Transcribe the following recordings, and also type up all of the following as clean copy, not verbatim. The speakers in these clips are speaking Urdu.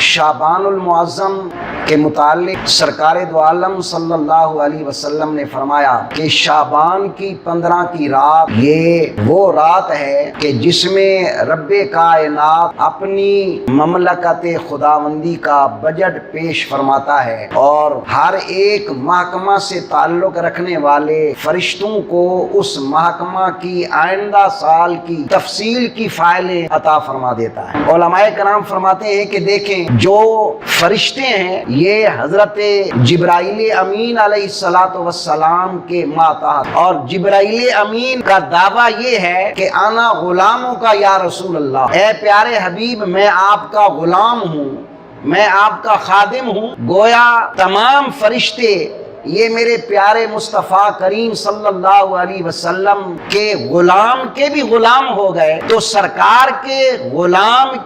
شعبان المعظم کے متعلق سرکار دو عالم صلی اللہ علیہ وسلم نے فرمایا کہ شعبان کی 15 کی رات یہ وہ رات ہے کہ جس میں رب کائنات اپنی مملکت خداوندی کا بجٹ پیش فرماتا ہے اور ہر ایک محکمہ سے تعلق رکھنے والے فرشتوں کو اس محکمہ کی آئندہ سال کی تفصیل کی فائلیں عطا فرما دیتا ہے۔ علماء کرام فرماتے ہیں کہ دیکھیں جو فرشتے ہیں یہ حضرت جبرائیل امین علیہ السلام کے ماتحت، اور جبرائیل امین کا دعویٰ یہ ہے کہ انا غلاموں کا یا رسول اللہ، اے پیارے حبیب میں آپ کا غلام ہوں، میں آپ کا خادم ہوں۔ گویا تمام فرشتے یہ میرے پیارے مصطفیٰ کریم صلی اللہ علیہ وسلم کے غلام کے بھی غلام ہو گئے، تو سرکار کے غلام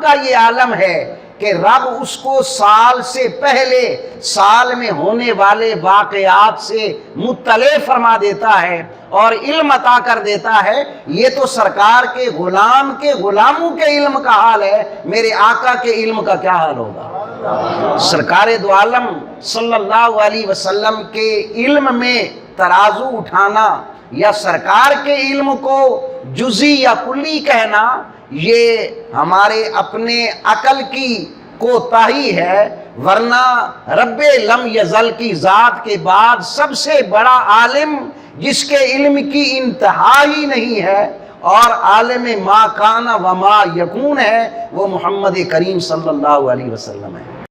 کا یہ عالم ہے کہ رب اس کو سال سے پہلے سال میں ہونے والے واقعات سے مطلع فرما دیتا ہے اور علم عطا کر دیتا ہے۔ یہ تو سرکار کے غلاموں کے علم کا حال ہے، میرے آقا کے علم کا کیا حال ہوگا؟ سرکار دو عالم صلی اللہ علیہ وسلم کے علم میں ترازو اٹھانا یا سرکار کے علم کو جزئی یا کلی کہنا، یہ ہمارے اپنے عقل کی کوتاہی ہے، ورنہ رب لم یزل کی ذات کے بعد سب سے بڑا عالم جس کے علم کی انتہا ہی نہیں ہے اور عالم ما کان و ما یکون ہے، وہ محمد کریم صلی اللہ علیہ وسلم ہے۔